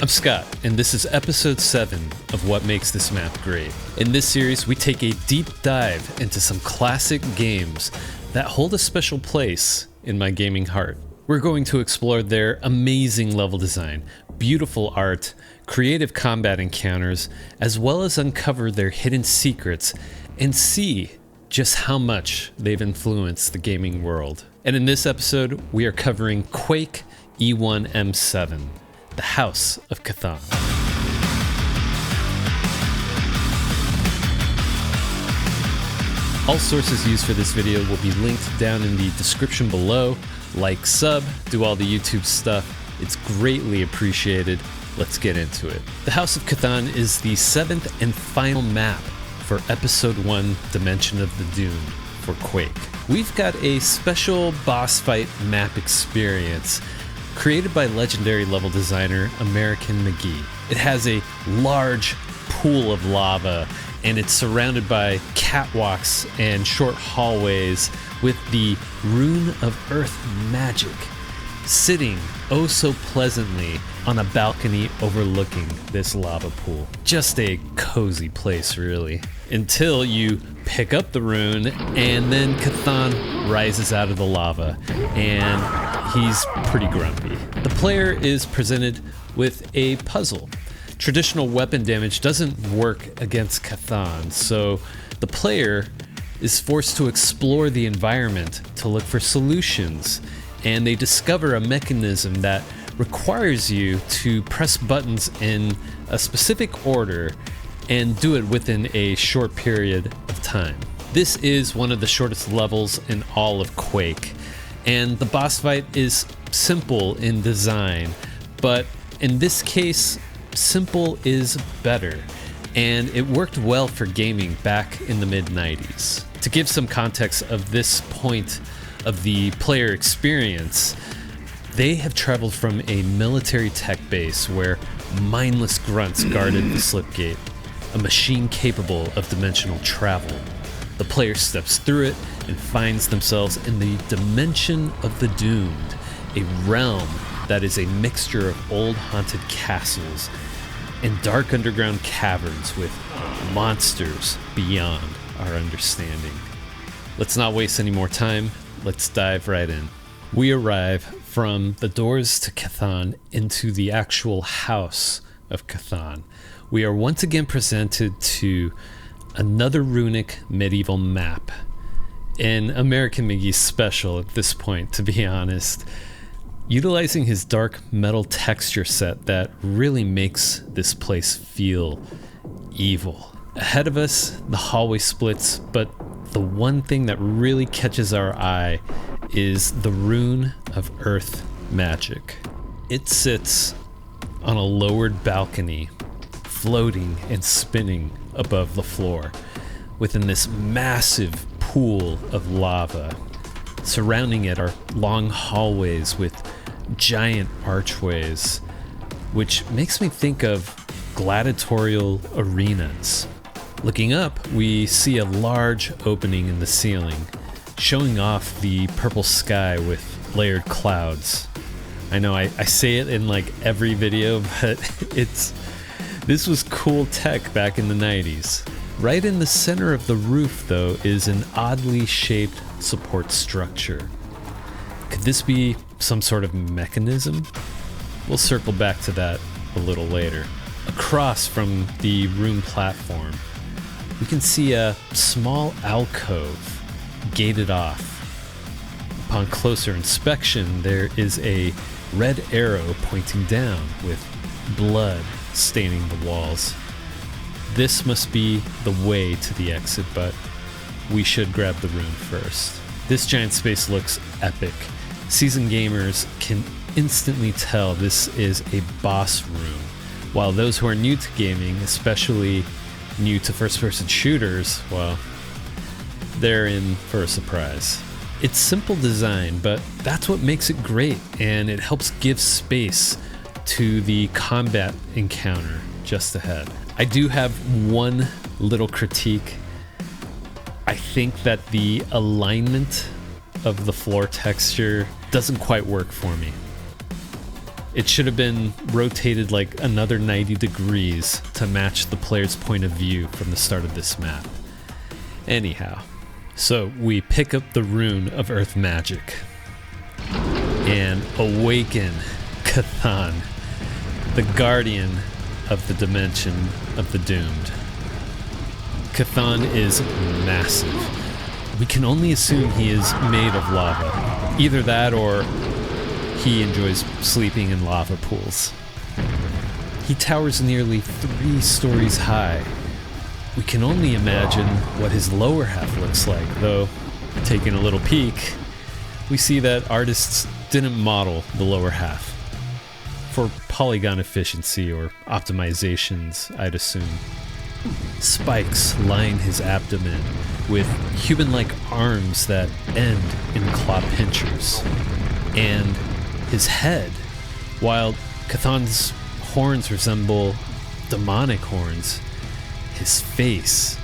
I'm Scott, and this is episode 7 of What Makes This Map Great. In this series, we take a deep dive into some classic games that hold a special place in my gaming heart. We're going to explore their amazing level design, beautiful art, creative combat encounters, as well as uncover their hidden secrets and see just how much they've influenced the gaming world. And in this episode, we are covering Quake E1M7. The House of Chthon. All sources used for this video will be linked down in the description below. Like, sub, do all the YouTube stuff. It's greatly appreciated. Let's get into it. The House of Chthon is the 7th and final map for Episode 1, Dimension of the Doomed for Quake. We've got a special boss fight map experience created by legendary level designer American McGee. It has a large pool of lava, and it's surrounded by catwalks and short hallways with the Rune of Earth magic sitting oh so pleasantly on a balcony overlooking this lava pool. Just a cozy place, really. Until you pick up the rune, and then Chthon rises out of the lava, and he's pretty grumpy. The player is presented with a puzzle. Traditional weapon damage doesn't work against Chthon, so the player is forced to explore the environment to look for solutions, and they discover a mechanism that requires you to press buttons in a specific order and do it within a short period of time. This is one of the shortest levels in all of Quake, and the boss fight is simple in design, but in this case, simple is better, and it worked well for gaming back in the mid-90s. To give some context of this point of the player experience, they have traveled from a military tech base where mindless grunts guarded the slipgate, a machine capable of dimensional travel. The player steps through it and finds themselves in the Dimension of the Doomed, a realm that is a mixture of old haunted castles and dark underground caverns with monsters beyond our understanding. Let's not waste any more time. Let's dive right in. We arrive from the doors to Chthon into the actual House of Chthon. We are once again presented to another runic medieval map. An American McGee special at this point, to be honest, utilizing his dark metal texture set that really makes this place feel evil. Ahead of us, the hallway splits, but the one thing that really catches our eye is the Rune of Earth magic. It sits on a lowered balcony, floating and spinning above the floor within this massive pool of lava. Surrounding it are long hallways with giant archways, which makes me think of gladiatorial arenas. Looking up, we see a large opening in the ceiling, showing off the purple sky with layered clouds. I know I say it in like every video, but this was cool tech back in the 90s. Right in the center of the roof, though, is an oddly shaped support structure. Could this be some sort of mechanism? We'll circle back to that a little later. Across from the room platform, we can see a small alcove gated off. Upon closer inspection, there is a red arrow pointing down with blood staining the walls. This must be the way to the exit, but we should grab the rune first. This giant space looks epic. Seasoned gamers can instantly tell this is a boss room, while those who are new to gaming, especially new to first-person shooters, well, they're in for a surprise. It's simple design, but that's what makes it great, and it helps give space to the combat encounter just ahead. I do have one little critique. I think that the alignment of the floor texture doesn't quite work for me. It should have been rotated like another 90 degrees to match the player's point of view from the start of this map. Anyhow, so we pick up the rune of Earth Magic and awaken Chthon, the guardian of the dimension of the doomed. Chthon is massive. We can only assume he is made of lava. Either that or he enjoys sleeping in lava pools. He towers nearly 3 stories high. We can only imagine what his lower half looks like, though taking a little peek, we see that artists didn't model the lower half. For polygon efficiency or optimizations, I'd assume. Spikes line his abdomen with human-like arms that end in claw pinchers. And his head, while Chthon's horns resemble demonic horns, his face,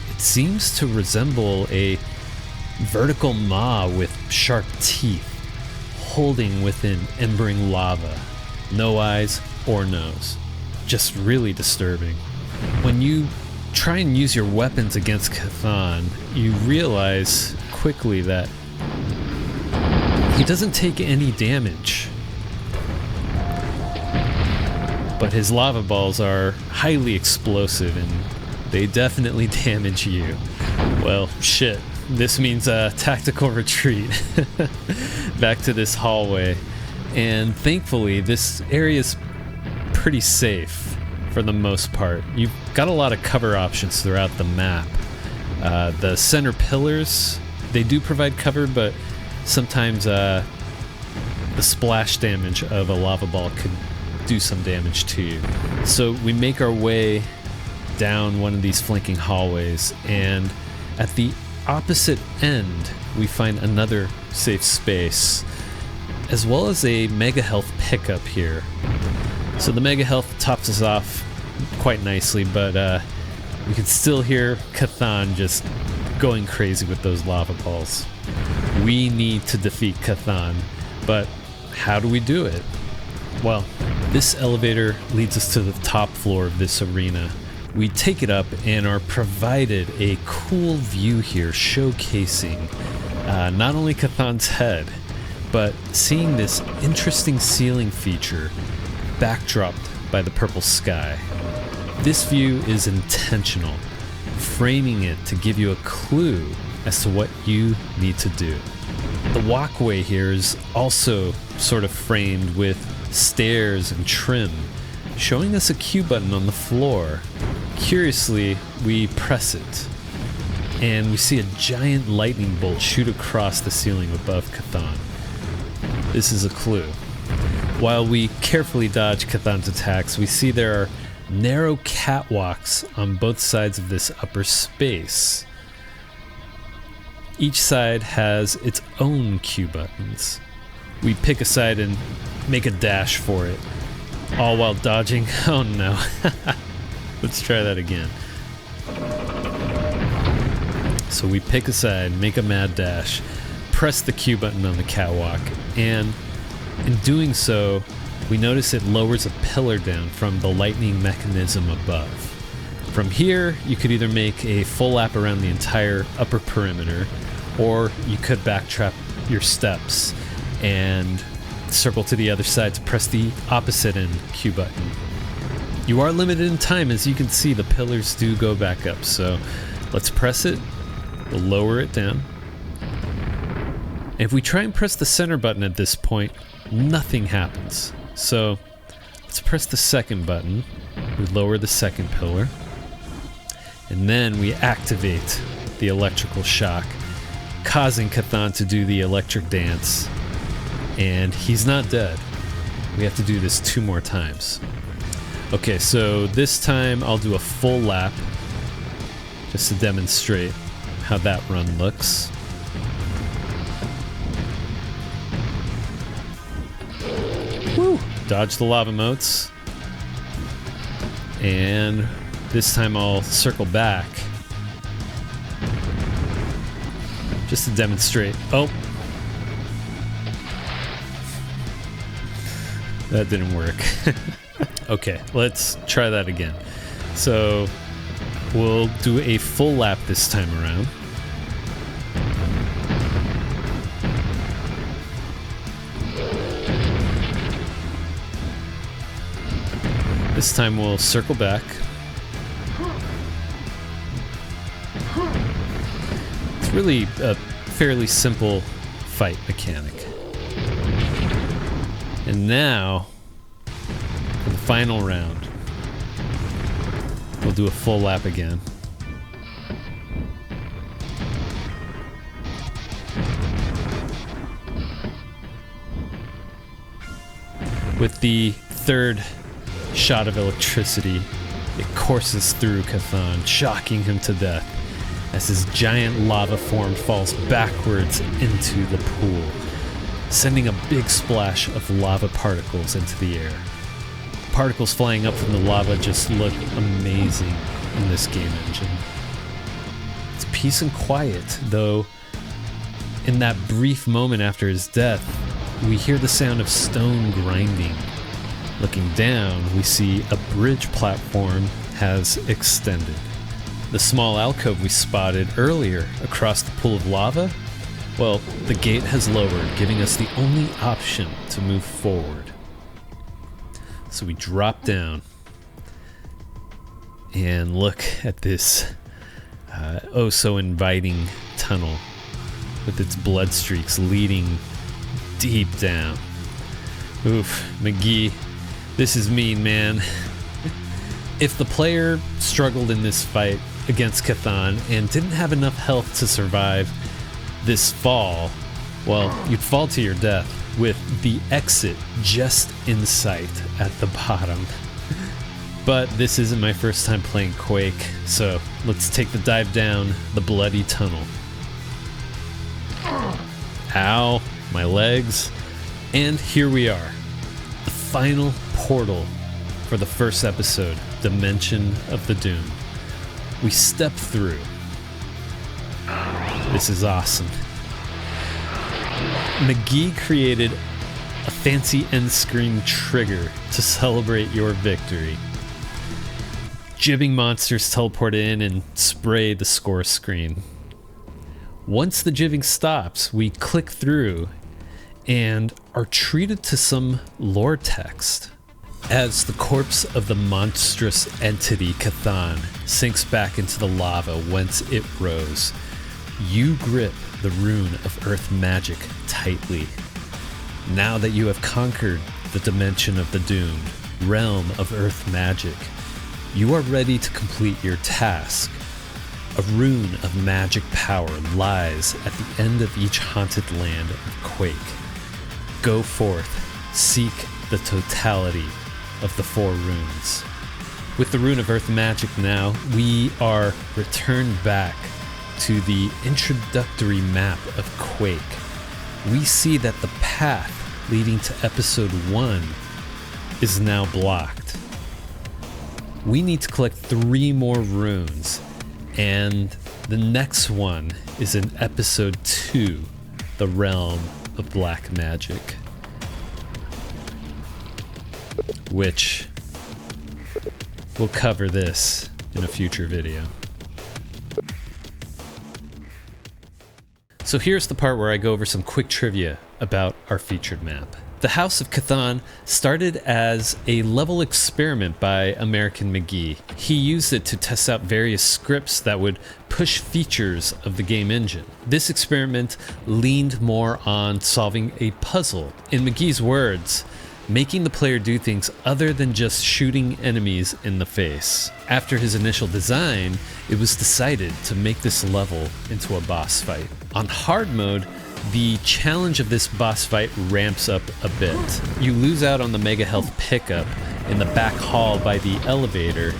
it seems to resemble a vertical maw with sharp teeth, holding within embering lava. No eyes or nose. Just really disturbing. When you try and use your weapons against Chthon, you realize quickly that he doesn't take any damage. But his lava balls are highly explosive and they definitely damage you. Well, shit. This means a tactical retreat back to this hallway. And thankfully, this area is pretty safe for the most part. You've got a lot of cover options throughout the map. The center pillars, they do provide cover, but sometimes the splash damage of a lava ball could do some damage to you. So we make our way down one of these flanking hallways, and at the opposite end, we find another safe space, as well as a mega health pickup here. So the mega health tops us off quite nicely, but we can still hear Chthon just going crazy with those lava balls. We need to defeat Chthon, but how do we do it? Well, this elevator leads us to the top floor of this arena. We take it up and are provided a cool view here showcasing not only Chthon's head, but seeing this interesting ceiling feature backdropped by the purple sky. This view is intentional, framing it to give you a clue as to what you need to do. The walkway here is also sort of framed with stairs and trim, showing us a Q button on the floor. Curiously, we press it, and we see a giant lightning bolt shoot across the ceiling above Chthon. This is a clue. While we carefully dodge Chthon's attacks, we see there are narrow catwalks on both sides of this upper space. Each side has its own Q buttons. We pick a side and make a dash for it, all while dodging. Oh no. Let's try that again. So we pick a side, make a mad dash, press the Q button on the catwalk, and in doing so, we notice it lowers a pillar down from the lightning mechanism above. From here, you could either make a full lap around the entire upper perimeter, or you could backtrack your steps and circle to the other side to press the opposite end Q button. You are limited in time, as you can see the pillars do go back up, so let's press it, we'll lower it down. If we try and press the center button at this point, nothing happens. So let's press the second button, we lower the second pillar, and then we activate the electrical shock, causing Chthon to do the electric dance. And he's not dead. We have to do this 2 more times. Okay, so this time I'll do a full lap just to demonstrate how that run looks. Woo! Dodge the lava motes. And this time I'll circle back just to demonstrate. Oh! That didn't work. Okay, let's try that again. So we'll do a full lap this time around. This time we'll circle back. It's really a fairly simple fight mechanic. And now, for the final round, we'll do a full lap again. With the third shot of electricity, it courses through Chthon, shocking him to death as his giant lava form falls backwards into the pool, sending a big splash of lava particles into the air. Particles flying up from the lava just look amazing in this game engine. It's peace and quiet, though in that brief moment after his death, we hear the sound of stone grinding. Looking down, we see a bridge platform has extended. The small alcove we spotted earlier across the pool of lava, well, the gate has lowered, giving us the only option to move forward. So we drop down and look at this oh so inviting tunnel with its blood streaks leading deep down. Oof, McGee, this is mean, man. If the player struggled in this fight against Chthon and didn't have enough health to survive this fall, well, you'd fall to your death with the exit just in sight at the bottom. But this isn't my first time playing Quake, so let's take the dive down the bloody tunnel. Ow, my legs. And here we are, the final portal for the first episode, Dimension of the Doom. We step through. This is awesome. McGee created a fancy end screen trigger to celebrate your victory. Jibbing monsters teleport in and spray the score screen. Once the jibbing stops, we click through and are treated to some lore text. As the corpse of the monstrous entity Chthon sinks back into the lava whence it rose, you grip the rune of earth magic tightly. Now that you have conquered the dimension of the doomed, realm of earth magic, you are ready to complete your task. A rune of magic power lies at the end of each haunted land of Quake. Go forth, seek the totality of the 4 runes. With the rune of earth magic now, we are returned back to the introductory map of Quake. We see that the path leading to episode 1 is now blocked. We need to collect 3 more runes, and the next one is in episode 2, the realm of black magic, which we'll cover this in a future video. So here's the part where I go over some quick trivia about our featured map. The House of Chthon started as a level experiment by American McGee. He used it to test out various scripts that would push features of the game engine. This experiment leaned more on solving a puzzle. In McGee's words, making the player do things other than just shooting enemies in the face. After his initial design, it was decided to make this level into a boss fight. On hard mode, the challenge of this boss fight ramps up a bit. You lose out on the Mega Health pickup in the back hall by the elevator.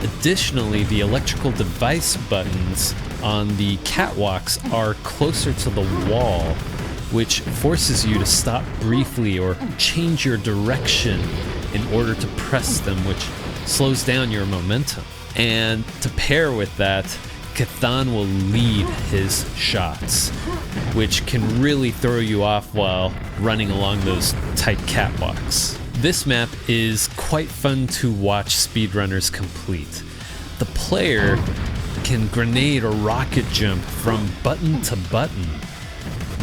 Additionally, the electrical device buttons on the catwalks are closer to the wall, which forces you to stop briefly or change your direction in order to press them, which slows down your momentum. And to pair with that, Chthon will lead his shots, which can really throw you off while running along those tight catwalks. This map is quite fun to watch speedrunners complete. The player can grenade or rocket jump from button to button,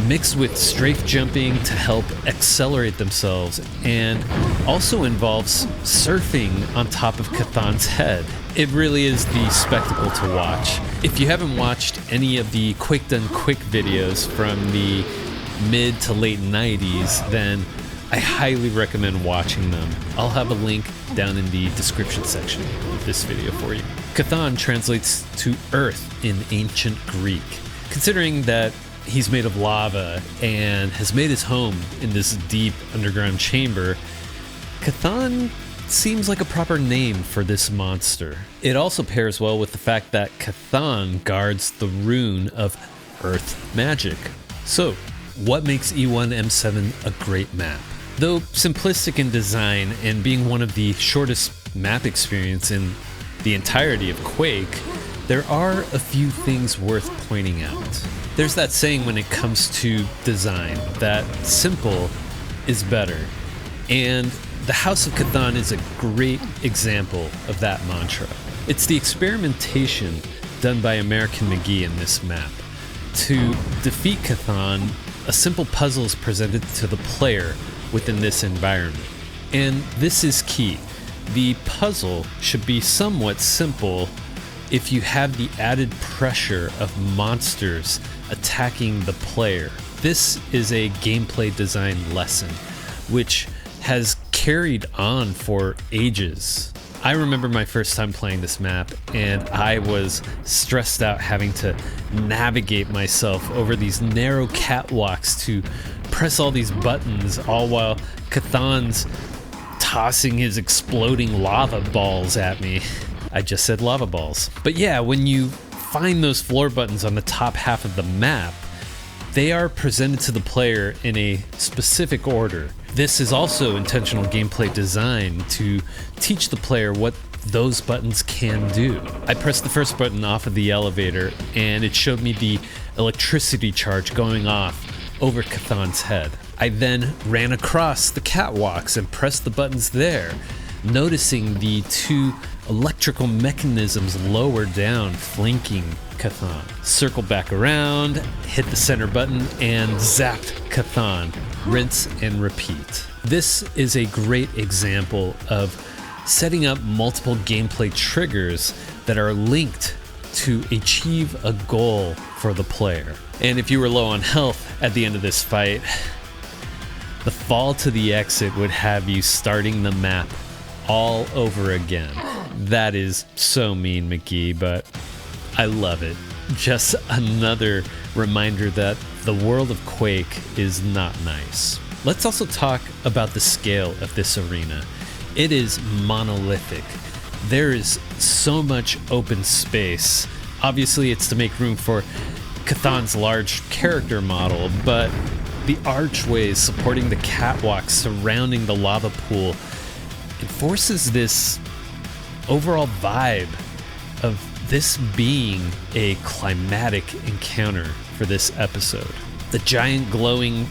mixed with strafe jumping to help accelerate themselves, and also involves surfing on top of Chthon's head. It really is the spectacle to watch. If you haven't watched any of the Quake Done Quick videos from the mid to late 90s, then I highly recommend watching them. I'll have a link down in the description section of this video for you. Chthon translates to earth in ancient Greek. Considering that he's made of lava and has made his home in this deep underground chamber, Chthon seems like a proper name for this monster. It also pairs well with the fact that Chthon guards the rune of earth magic. So, what makes E1M7 a great map? Though simplistic in design and being one of the shortest map experience in the entirety of Quake, there are a few things worth pointing out. There's that saying when it comes to design, that simple is better. And the House of Chthon is a great example of that mantra. It's the experimentation done by American McGee in this map. To defeat Chthon, a simple puzzle is presented to the player within this environment. And this is key. The puzzle should be somewhat simple if you have the added pressure of monsters attacking the player. This is a gameplay design lesson, which has carried on for ages. I remember my first time playing this map, and I was stressed out having to navigate myself over these narrow catwalks to press all these buttons, all while Chthon's tossing his exploding lava balls at me. I just said lava balls. But yeah, when you find those floor buttons on the top half of the map, they are presented to the player in a specific order. This is also intentional gameplay design to teach the player what those buttons can do. I pressed the first button off of the elevator and it showed me the electricity charge going off over Chthon's head. I then ran across the catwalks and pressed the buttons there, noticing the two electrical mechanisms lower down flanking Chthon. Circle back around, hit the center button, and zapped Chthon. Rinse and repeat. This is a great example of setting up multiple gameplay triggers that are linked to achieve a goal for the player. And if you were low on health at the end of this fight, the fall to the exit would have you starting the map all over again. That is so mean, McGee, but I love it. Just another reminder that the world of Quake is not nice. Let's also talk about the scale of this arena. It is monolithic. There is so much open space. Obviously, it's to make room for Chthon's large character model, but the archways supporting the catwalks surrounding the lava pool enforces this overall vibe of this being a climatic encounter for this episode. The giant glowing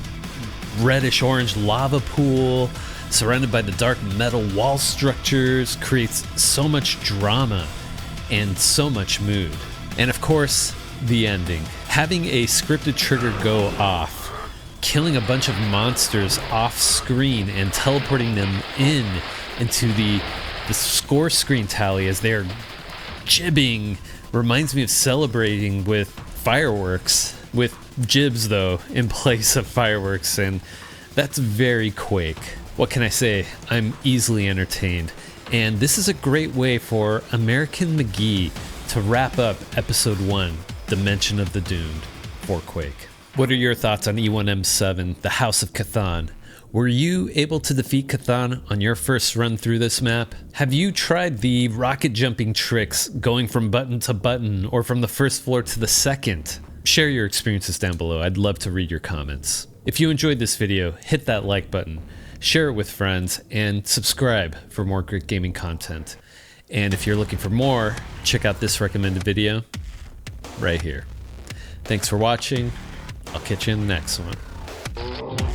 reddish orange lava pool surrounded by the dark metal wall structures creates so much drama and so much mood. And of course, the ending. Having a scripted trigger go off, killing a bunch of monsters off screen and teleporting them into the score screen tally as they're jibbing reminds me of celebrating with fireworks, with jibs though in place of fireworks, and that's very Quake. What can I say? I'm easily entertained, and this is a great way for American McGee to wrap up episode 1, Dimension of the Doomed, for Quake. What are your thoughts on E1M7, the House of Chthon? Were you able to defeat Chthon on your first run through this map? Have you tried the rocket jumping tricks, going from button to button or from the first floor to the second? Share your experiences down below. I'd love to read your comments. If you enjoyed this video, hit that like button, share it with friends, and subscribe for more great gaming content. And if you're looking for more, check out this recommended video right here. Thanks for watching. I'll catch you in the next one.